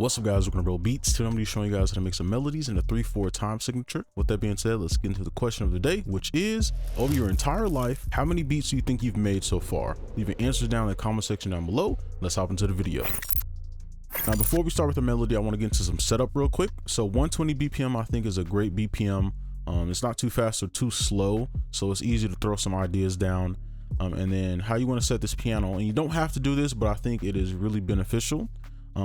What's up, guys? Welcome to brobeatz. Today I'm going to be showing you guys how to make some melodies in a 3/4 time signature. With that being said, let's get into the question of the day, which is, over your entire life, how many beats do you think you've made so far? Leave your answers down in the comment section down below. Let's hop into the video. Now, before we start with the melody, I want to get into some setup real quick. So 120 BPM I think is a great BPM. It's not too fast or too slow, so it's easy to throw some ideas down. And then how you want to set this piano, and you don't have to do this, but I think it is really beneficial.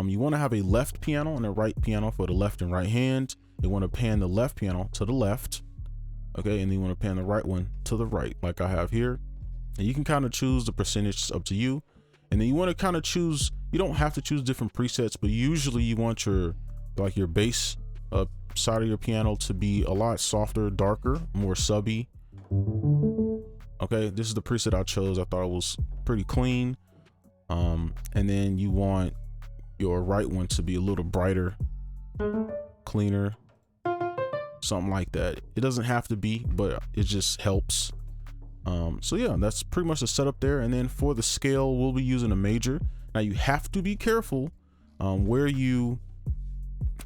You want to have a left piano and a right piano for the left and right hand. You want to pan the left piano to the left, okay, and then you want to pan the right one to the right, like I have here. And you can kind of choose the percentage, it's up to you. And then you want to kind of choose, you don't have to choose different presets, but usually you want your bass side of your piano to be a lot softer, darker, more subby. Okay, this is the preset I chose. I thought it was pretty clean. And then you want your right one to be a little brighter, cleaner, something like that. It doesn't have to be, but it just helps. So yeah, that's pretty much the setup there. And then for the scale, we'll be using a major. Now you have to be careful where you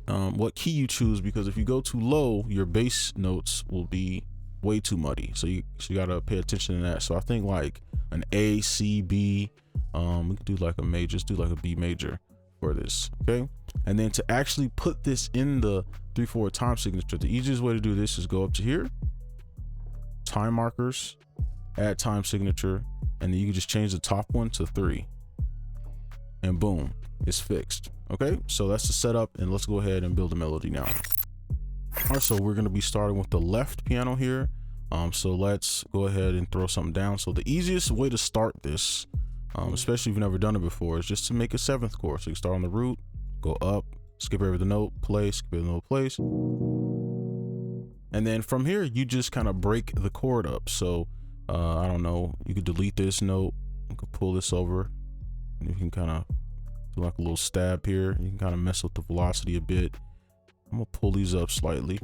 what key you choose, because if you go too low, your bass notes will be way too muddy. So you gotta pay attention to that. So I think like an A, C, B. We could do like a major, just do like a B major for this, okay? And then to actually put this in the 3/4 time signature, the easiest way to do this is go up to here, time markers, add time signature, and then you can just change the top one to 3, and boom, it's fixed. Okay, so that's the setup, and let's go ahead and build a melody now. All right, so we're going to be starting with the left piano here. So let's go ahead and throw something down. So the easiest way to start this, especially if you've never done it before, is just to make a 7th chord. So you start on the root, go up, skip over the note, play, skip over the note, place. And then from here, you just kind of break the chord up. So I don't know, you could delete this note, you could pull this over, and you can kind of do like a little stab here. You can kind of mess with the velocity a bit. I'm gonna pull these up slightly.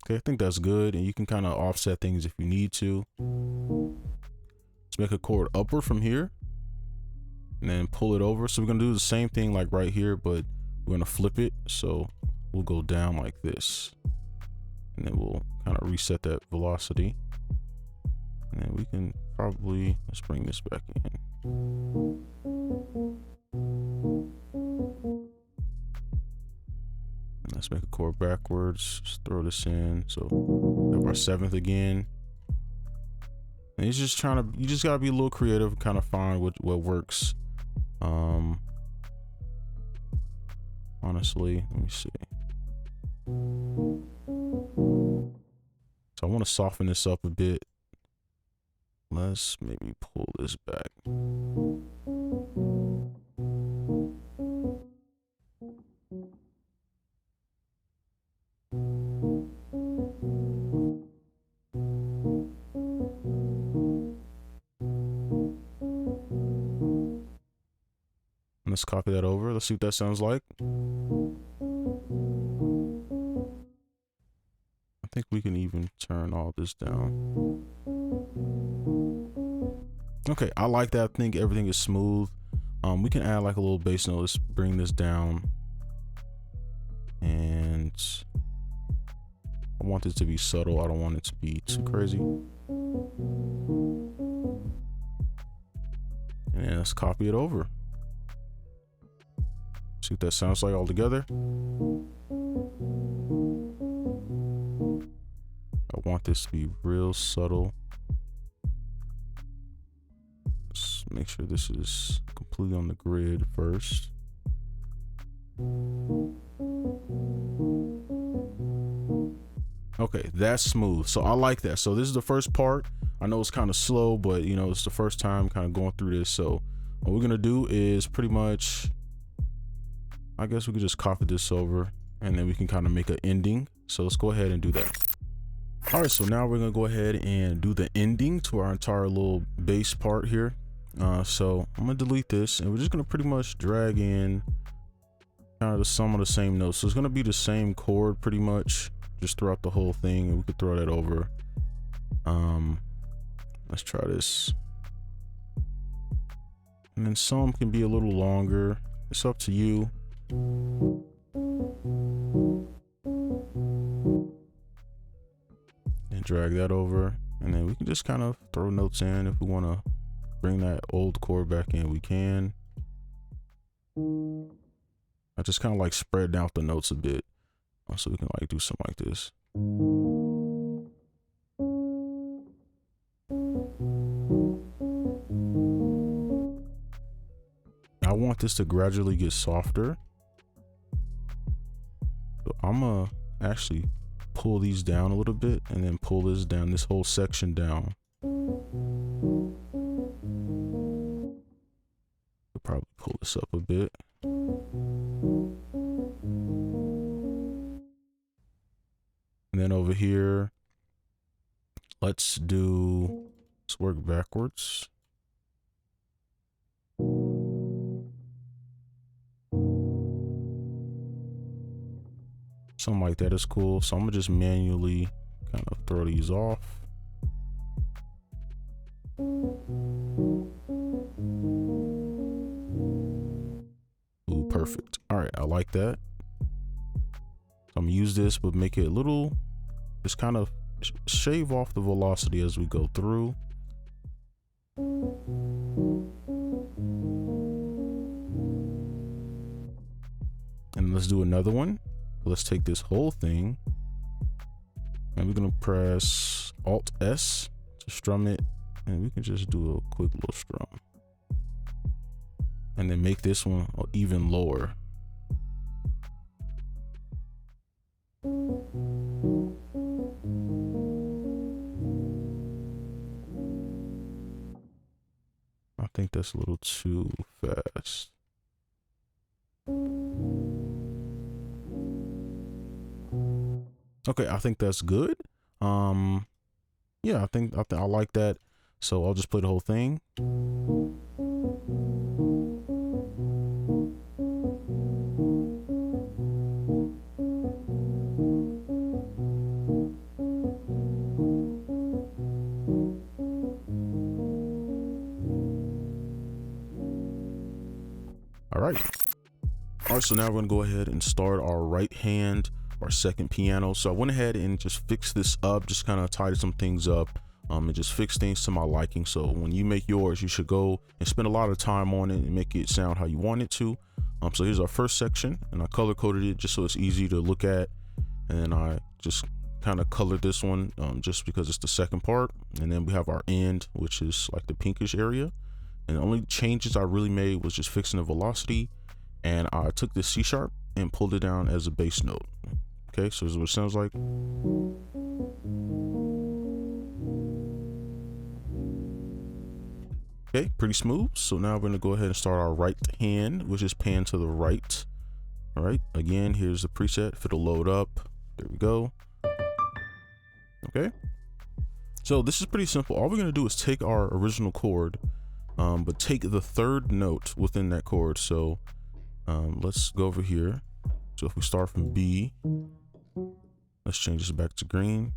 Okay, I think that's good, and you can kind of offset things if you need to. Let's make a chord upward from here, and then pull it over. So we're gonna do the same thing like right here, but we're gonna flip it. So we'll go down like this, and then we'll kind of reset that velocity. And then we can probably, let's bring this back in. And let's make a chord backwards, just throw this in. So have our 7th again. And he's just trying to, you just gotta be a little creative and kind of find what works. Honestly, let me see. So I want to soften this up a bit. Let's maybe pull this back. Let's copy that over. Let's see what that sounds like. I think we can even turn all this down. Okay, I like that. I think everything is smooth. We can add like a little bass note. Let's bring this down. And I want it to be subtle. I don't want it to be too crazy. And let's copy it over. See what that sounds like all together. I want this to be real subtle. Let's make sure this is completely on the grid first. Okay, that's smooth. So I like that. So this is the first part. I know it's kind of slow, but you know, it's the first time kind of going through this. So what we're gonna do is pretty much, I guess we could just copy this over, and then we can kind of make an ending. So let's go ahead and do that. All right, so now we're gonna go ahead and do the ending to our entire little bass part here. So I'm gonna delete this, and we're just gonna pretty much drag in kind of the sum of the same notes. So it's gonna be the same chord pretty much just throughout the whole thing, and we could throw that over. Let's try this. And then some can be a little longer. It's up to you. And drag that over. And then we can just kind of throw notes in. If we want to bring that old chord back in, we can. I just kind of like spread out the notes a bit. So we can like do something like this. I want this to gradually get softer. So I'm gonna actually pull these down a little bit and then pull this down, this whole section down. We'll probably pull this up a bit. And then over here, let's work backwards. Something like that is cool. So I'm gonna just manually kind of throw these off. Ooh, perfect. All right, I like that. So I'm gonna use this, but make it a little, just kind of shave off the velocity as we go through. And let's do another one. Let's take this whole thing and we're gonna press Alt S to strum it, and we can just do a quick little strum and then make this one even lower. I think that's a little too fast. Okay, I think that's good. Yeah, I think I like that. So I'll just play the whole thing. All right, so now we're gonna go ahead and start our right hand, our second piano. So I went ahead and just fixed this up, just kind of tidied some things up, and just fix things to my liking. So when you make yours, you should go and spend a lot of time on it and make it sound how you want it to. So here's our first section, and I color coded it just so it's easy to look at. And then I just kind of colored this one just because it's the second part. And then we have our end, which is like the pinkish area. And the only changes I really made was just fixing the velocity. And I took this C sharp and pulled it down as a bass note. Okay, so this is what it sounds like. Okay, pretty smooth. So now we're gonna go ahead and start our right hand, which is pan to the right. All right, again, here's the preset. If it'll load up, there we go. Okay, so this is pretty simple. All we're gonna do is take our original chord, but take the third note within that chord. So let's go over here. So if we start from B, let's change this back to green.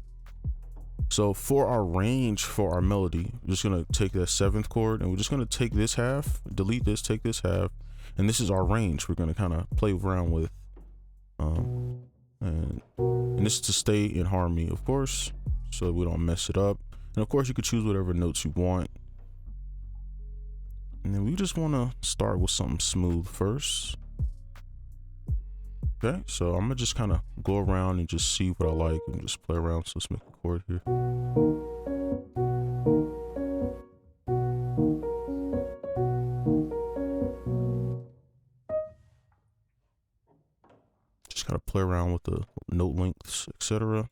So for our range for our melody, we're just gonna take that seventh chord and we're just gonna take this half, delete this, take this half, and this is our range. We're gonna kind of play around with, and this is to stay in harmony, of course, so we don't mess it up. And of course, you could choose whatever notes you want. And then we just want to start with something smooth first. Okay, so I'm gonna just kind of go around and just see what I like and just play around. So let's make a chord here. Just kind of play around with the note lengths, etc.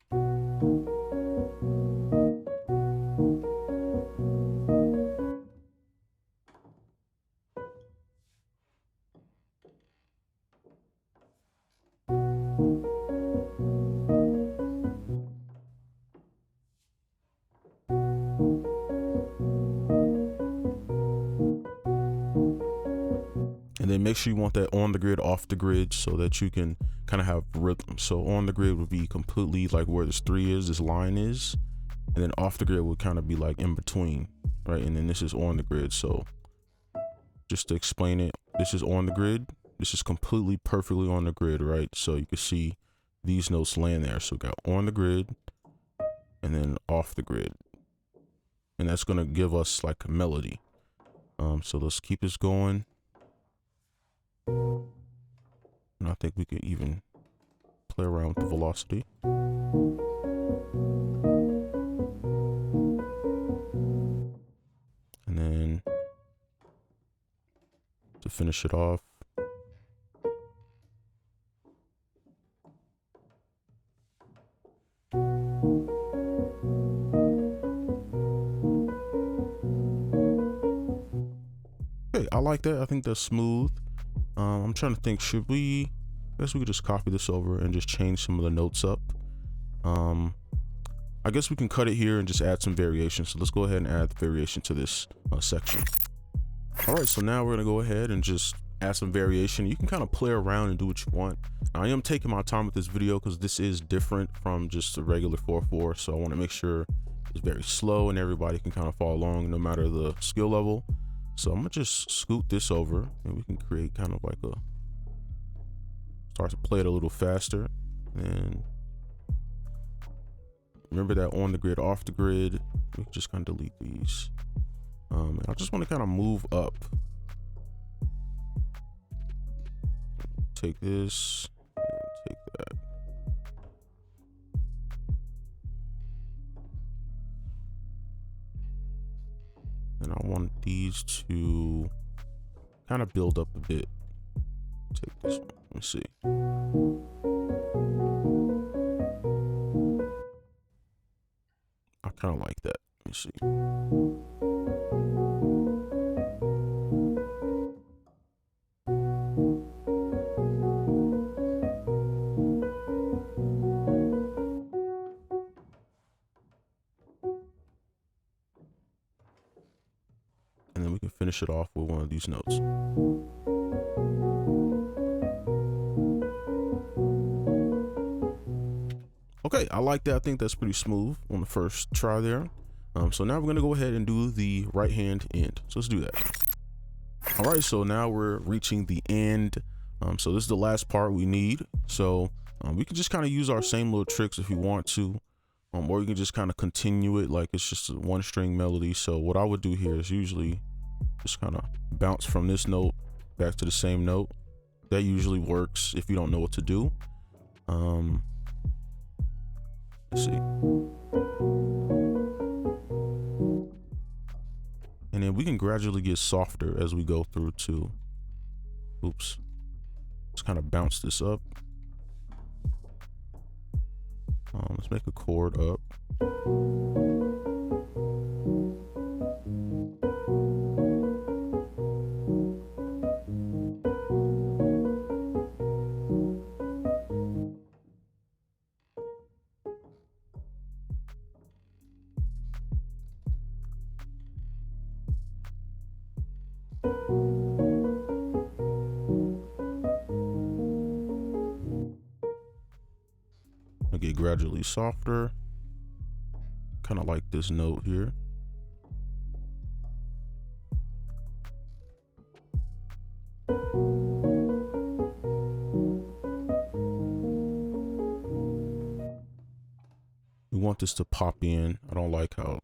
And then make sure you want that on the grid, off the grid, so that you can kind of have rhythm. So on the grid would be completely like where this 3 is, this line is, and then off the grid would kind of be like in between, right? And then this is on the grid. So just to explain it, this is on the grid. This is completely perfectly on the grid, right? So you can see these notes land there. So we got on the grid and then off the grid. And that's going to give us like a melody. So let's keep this going. And I think we could even play around with the velocity. And then to finish it off, okay, I like that. I think that's smooth. I'm trying to think, I guess we could just copy this over and just change some of the notes up. I guess we can cut it here and just add some variation. So let's go ahead and add the variation to this section. All right, so now we're gonna go ahead and just add some variation. You can kind of play around and do what you want. Now, I am taking my time with this video because this is different from just a regular 4/4. So I want to make sure it's very slow and everybody can kind of follow along no matter the skill level. So I'm gonna just scoot this over and we can create kind of like start to play it a little faster. And remember that on the grid, off the grid, we can just kind of delete these. I just want to kind of move up. Take this, and take that. And I want these to kind of build up a bit. Take this one, let me see. I kind of like that, let me see. And then we can finish it off with one of these notes. Okay, I like that. I think that's pretty smooth on the first try there. So now we're gonna go ahead and do the right hand end. So let's do that. All right, so now we're reaching the end. So this is the last part we need. So we can just kind of use our same little tricks if you want to. Or you can just kind of continue it like it's just a one string melody. So what I would do here is usually just kind of bounce from this note back to the same note. That usually works if you don't know what to do. Let's see. And then we can gradually get softer as we go through too. Oops. Let's kind of bounce this up. Let's make a chord up. Get gradually softer, kind of like this note here. We want this to pop in. I don't like how,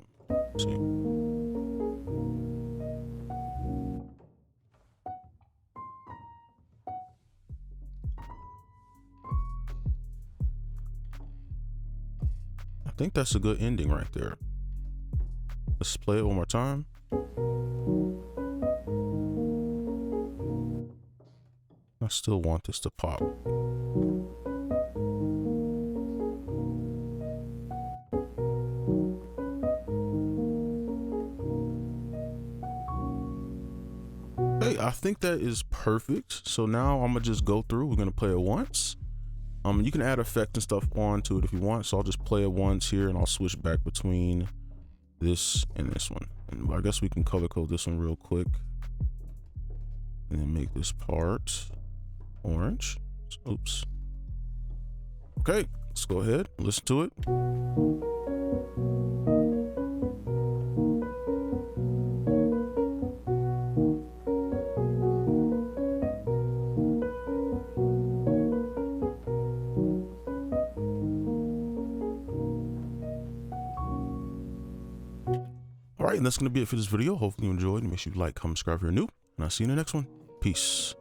see. I think that's a good ending right there. Let's play it one more time. I still want this to pop. Hey, I think that is perfect. So now I'm gonna just go through. We're gonna play it once. You can add effect and stuff onto it if you want. So I'll just play it once here and I'll switch back between this and this one. And I guess we can color code this one real quick. And then make this part orange. Oops. Okay, let's go ahead and listen to it. right, and that's going to be it for this video. Hopefully you enjoyed, and make sure you like, comment, subscribe if you're new, and I'll see you in the next one. Peace.